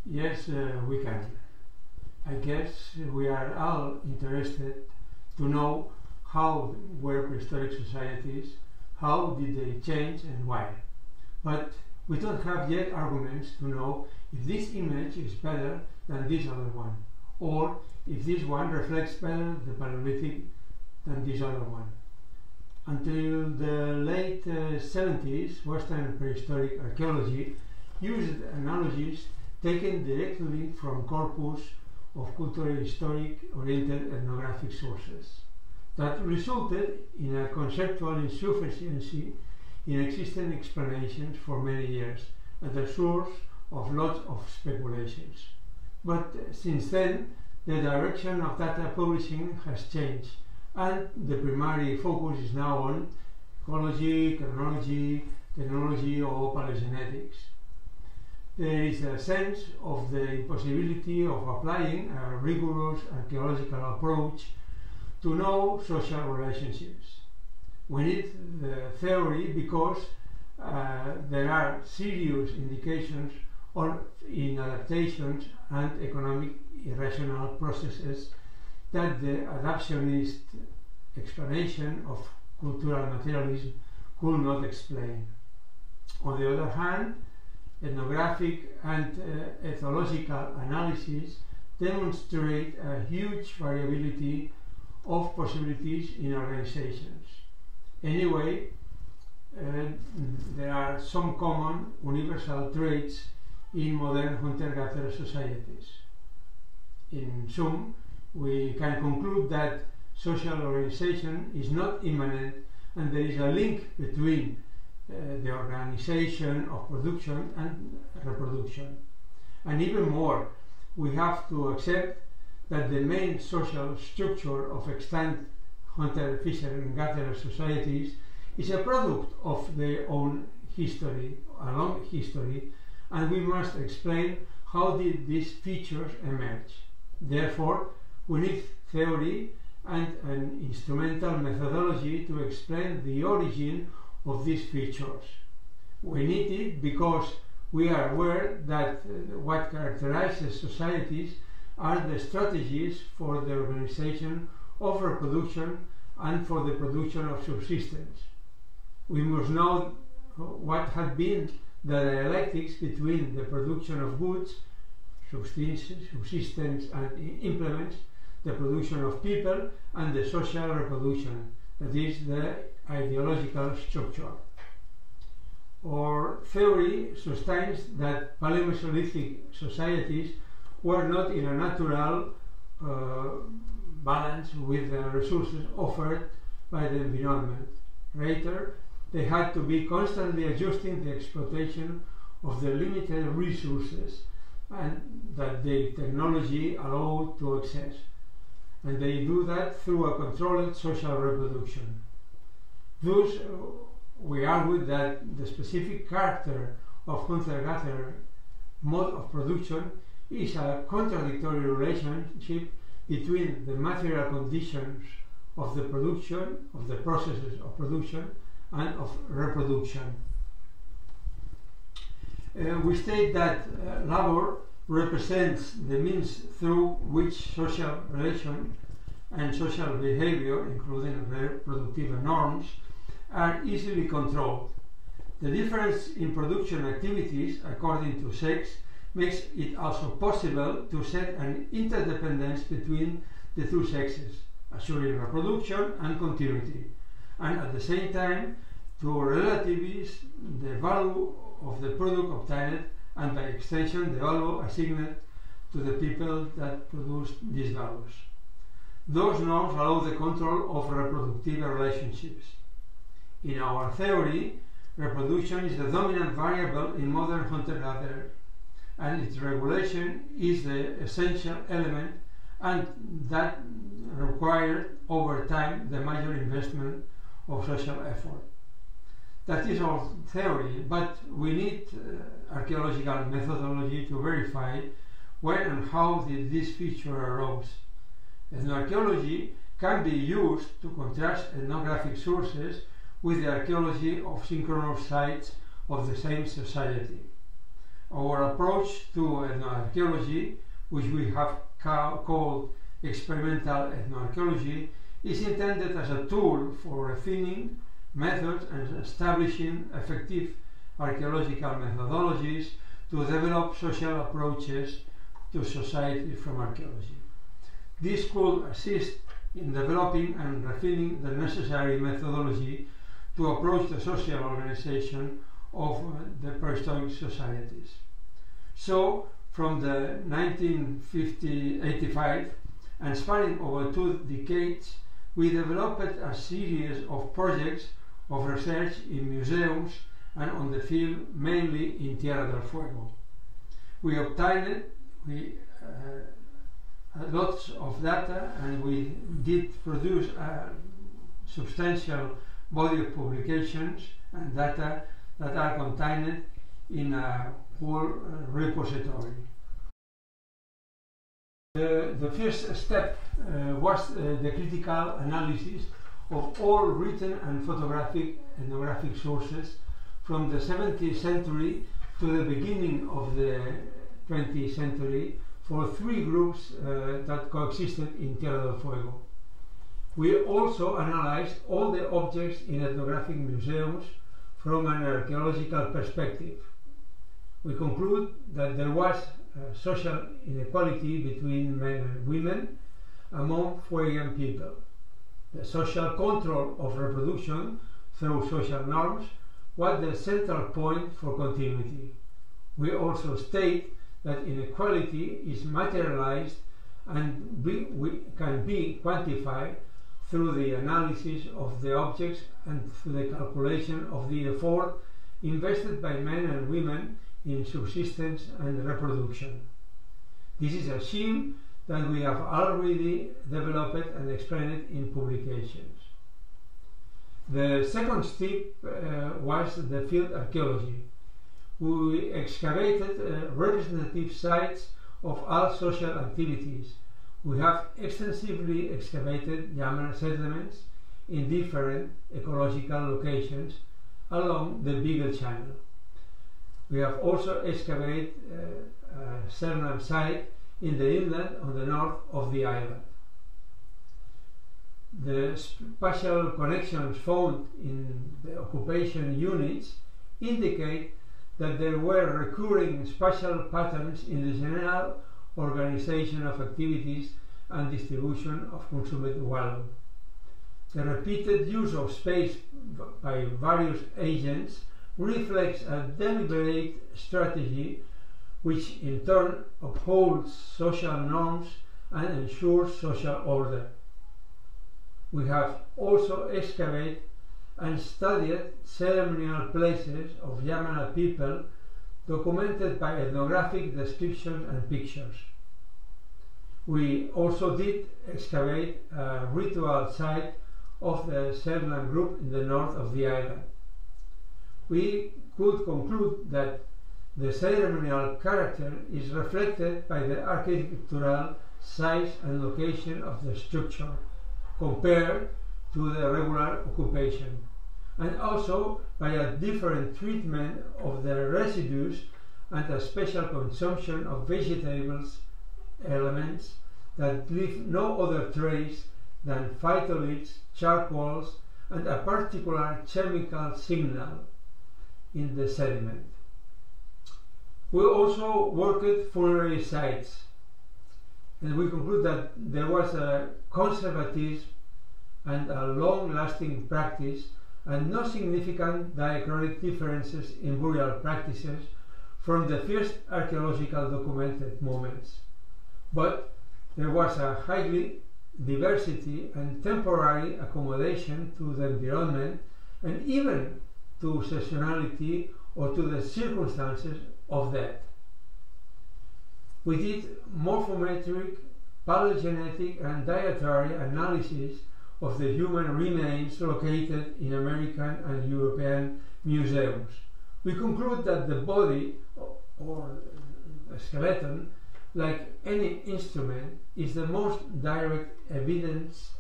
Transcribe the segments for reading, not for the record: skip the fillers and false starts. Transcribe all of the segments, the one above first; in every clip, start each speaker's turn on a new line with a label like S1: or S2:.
S1: Yes, we can. I guess we are all interested to know how were prehistoric societies, how did they change and why. But we don't have yet arguments to know if this image is better than this other one, or if this one reflects better the Paleolithic than this other one. Until the late 70s, Western prehistoric archaeology used analogies taken directly from corpus of culturally historic oriented ethnographic sources that resulted in a conceptual insufficiency in existing explanations for many years and the source of lots of speculations. But since then, the direction of data publishing has changed, and the primary focus is now on ecology, chronology, technology, or paleogenetics. There is a sense of the impossibility of applying a rigorous archaeological approach to know social relationships. We need the theory because there are serious indications in adaptations and economic irrational processes that the adaptionist explanation of cultural materialism could not explain. On the other hand, ethnographic and ethnological analysis demonstrate a huge variability of possibilities in organizations. Anyway, there are some common universal traits in modern hunter-gatherer societies. In sum, we can conclude that social organization is not immanent, and there is a link between the organization of production and reproduction. And even more, we have to accept that the main social structure of extant hunter, fisher and gatherer societies is a product of their own history, a long history, and we must explain how did these features emerge. Therefore, we need theory and an instrumental methodology to explain the origin of these features. We need it because we are aware that what characterizes societies are the strategies for the organization of reproduction and for the production of subsistence. We must know what had been the dialectics between the production of goods, subsistence and implements, the production of people, and the social reproduction, that is, the ideological structure. Our theory sustains that Paleomesolithic societies were not in a natural balance with the resources offered by the environment. Rather, they had to be constantly adjusting the exploitation of the limited resources and that the technology allowed to access. And they do that through a controlled social reproduction. Thus, we argue that the specific character of hunter-gatherer mode of production is a contradictory relationship between the material conditions of the production, of the processes of production, and of reproduction. We state that labor represents the means through which social relation and social behavior, including reproductive norms, are easily controlled. The difference in production activities according to sex makes it also possible to set an interdependence between the two sexes, assuring reproduction and continuity, and at the same time to relativize the value of the product obtained and by extension the value assigned to the people that produce these values. Those norms allow the control of reproductive relationships. In our theory, reproduction is the dominant variable in modern hunter-gatherer, and its regulation is the essential element, and that required over time the major investment of social effort. That is our theory, but we need archaeological methodology to verify when and how did this feature arose. Ethnoarchaeology can be used to contrast ethnographic sources with the archaeology of synchronous sites of the same society. Our approach to ethnoarchaeology, which we have called experimental ethnoarchaeology, is intended as a tool for refining methods and establishing effective archaeological methodologies to develop social approaches to society from archaeology. This could assist in developing and refining the necessary methodology to approach the social organization of the prehistoric societies. So, from the 1985 and spanning over 2 decades, we developed a series of projects of research in museums and on the field, mainly in Tierra del Fuego. We obtained lots of data, and we did produce a substantial body of publications and data that are contained in a whole repository. The first step was the critical analysis of all written and photographic ethnographic sources from the 17th century to the beginning of the 20th century for 3 groups that coexisted in Tierra del Fuego. We also analyzed all the objects in ethnographic museums from an archaeological perspective. We conclude that there was social inequality between men and women among Fuegan people. The social control of reproduction through social norms was the central point for continuity. We also state that inequality is materialized and can be quantified through the analysis of the objects and through the calculation of the effort invested by men and women in subsistence and reproduction. This is a scheme that we have already developed and explained in publications. The second step was the field archaeology. We excavated representative sites of all social activities. We have extensively excavated Yamana settlements in different ecological locations along the Beagle Channel. We have also excavated a Cernam site in the inland on the north of the island. The spatial connections found in the occupation units indicate that there were recurring spatial patterns in the general organization of activities and distribution of consumed wallow. The repeated use of space by various agents reflects a deliberate strategy which in turn upholds social norms and ensures social order. We have also excavated and studied ceremonial places of Yamana people documented by ethnographic descriptions and pictures. We also did excavate a ritual site of the Cernam group in the north of the island. We could conclude that the ceremonial character is reflected by the architectural size and location of the structure compared to the regular occupation, and also by a different treatment of the residues and a special consumption of vegetables elements that leave no other trace than phytoliths, charcoals, and a particular chemical signal in the sediment. We also worked funerary sites, and we conclude that there was a conservatism and a long-lasting practice and no significant diachronic differences in burial practices from the first archaeological documented moments. But there was a highly diversity and temporary accommodation to the environment and even to seasonality or to the circumstances of death. We did morphometric, paleogenetic and dietary analysis of the human remains located in American and European museums. We conclude that the body or a skeleton, like any instrument, is the most direct evidence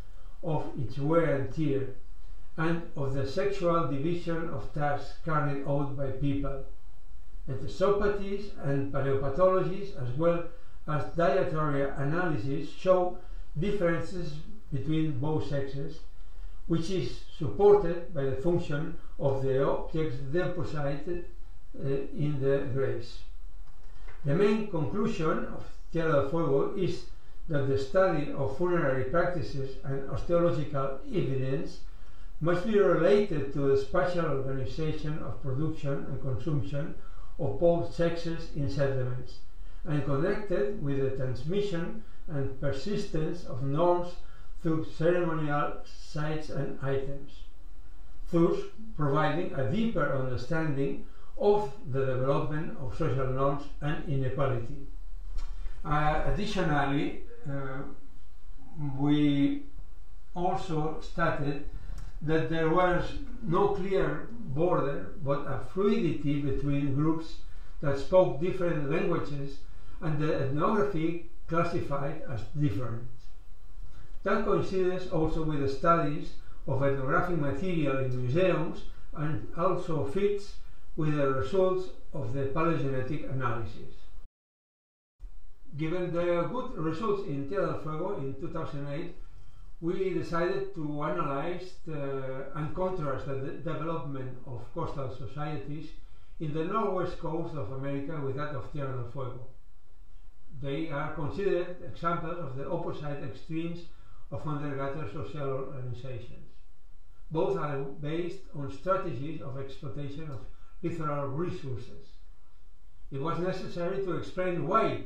S1: of its wear and tear and of the sexual division of tasks carried out by people. Ethnosopathies and paleopathologies, as well as dietary analysis, show differences between both sexes, which is supported by the function of the objects deposited in the graves. The main conclusion of Tierra del Fuego is that the study of funerary practices and osteological evidence must be related to the spatial organization of production and consumption of both sexes in settlements, and connected with the transmission and persistence of norms through ceremonial sites and items, thus providing a deeper understanding of the development of social norms and inequality. Additionally, we also stated that there was no clear border but a fluidity between groups that spoke different languages and the ethnography classified as different. That coincides also with the studies of ethnographic material in museums and also fits with the results of the paleogenetic analysis. Given the good results in Tierra del Fuego in 2008, we decided to analyze and contrast the development of coastal societies in the northwest coast of America with that of Tierra del Fuego. They are considered examples of the opposite extremes of hunter-gatherer social organizations. Both are based on strategies of exploitation of littoral resources. It was necessary to explain why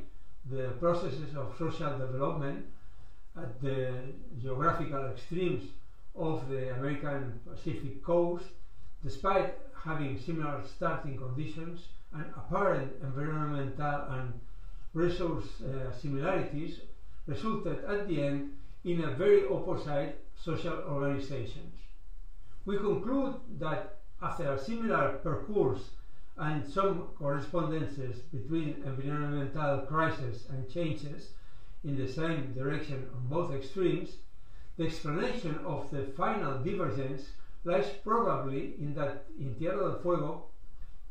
S1: the processes of social development at the geographical extremes of the American Pacific coast, despite having similar starting conditions and apparent environmental and resource similarities, resulted at the end in a very opposite social organizations. We conclude that after a similar percourse and some correspondences between environmental crises and changes in the same direction on both extremes, the explanation of the final divergence lies probably in that in Tierra del Fuego,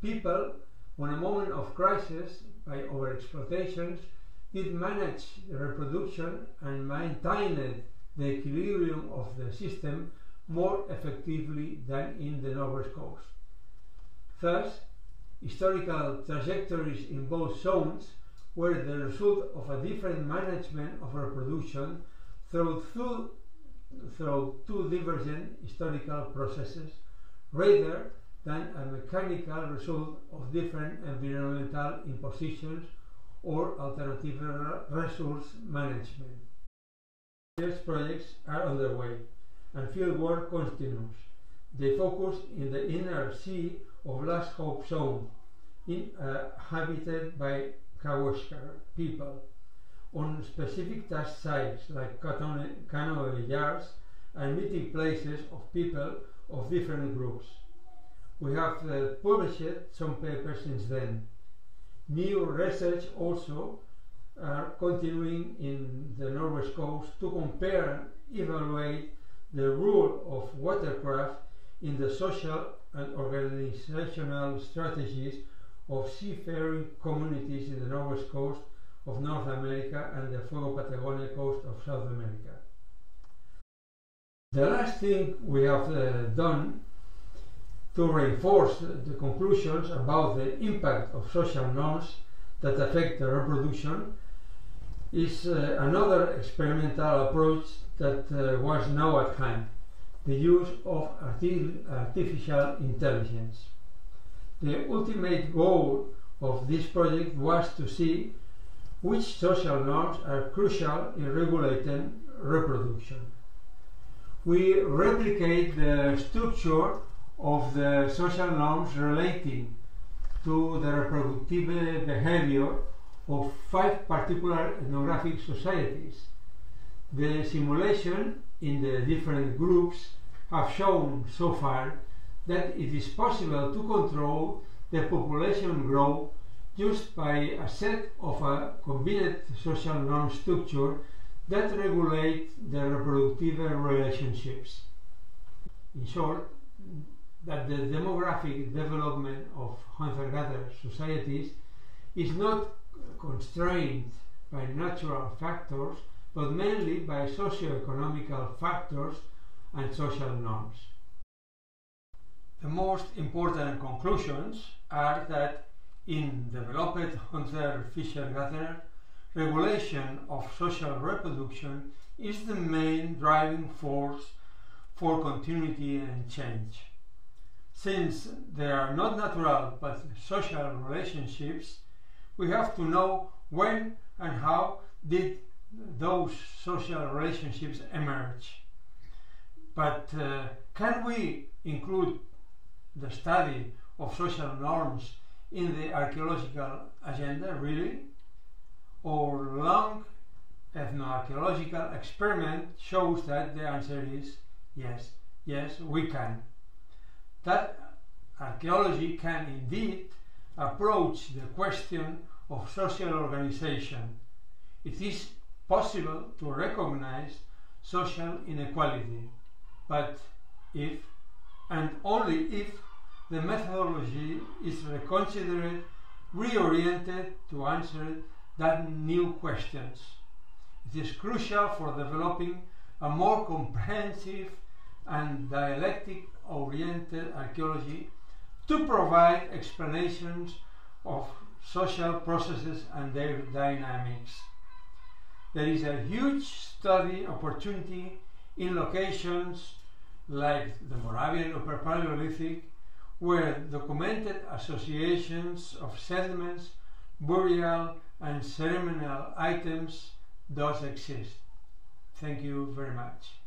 S1: people, on a moment of crisis by overexploitations, did manage the reproduction and maintained the equilibrium of the system more effectively than in the northwest coast. Thus, historical trajectories in both zones were the result of a different management of reproduction through two divergent historical processes, rather than a mechanical result of different environmental impositions or alternative resource management. These projects are underway and fieldwork continues. They focus in the inner sea of Last Hope Zone, inhabited by Kawashkar people, on specific task sites like canoe yards and meeting places of people of different groups. We have published some papers since then. New research also are continuing in the northwest coast to compare and evaluate the role of watercraft in the social and organizational strategies of seafaring communities in the northwest coast of North America and the Fuego Patagonia coast of South America. The last thing we have done to reinforce the conclusions about the impact of social norms that affect the reproduction is another experimental approach that was now at hand, the use of artificial intelligence. The ultimate goal of this project was to see which social norms are crucial in regulating reproduction. We replicate the structure of the social norms relating to the reproductive behavior of 5 particular ethnographic societies. The simulation in the different groups have shown so far that it is possible to control the population growth just by a set of a combined social norm structure that regulate the reproductive relationships. In short, that the demographic development of hunter-gatherer societies is not constrained by natural factors, but mainly by socio-economical factors and social norms. The most important conclusions are that in developed hunter-fisher-gatherer, regulation of social reproduction is the main driving force for continuity and change. Since they are not natural but social relationships, we have to know when and how did those social relationships emerge. But can we include the study of social norms in the archaeological agenda, really? Our long ethnoarchaeological experiment shows that the answer is yes. Yes, we can. That archaeology can indeed approach the question of social organization. It is possible to recognize social inequality, but if, and only if, the methodology is reconsidered, reoriented to answer that new questions. It is crucial for developing a more comprehensive and dialectic-oriented archaeology to provide explanations of social processes and their dynamics. There is a huge study opportunity in locations like the Moravian Upper Paleolithic, where documented associations of sediments, burial and ceremonial items does exist. Thank you very much.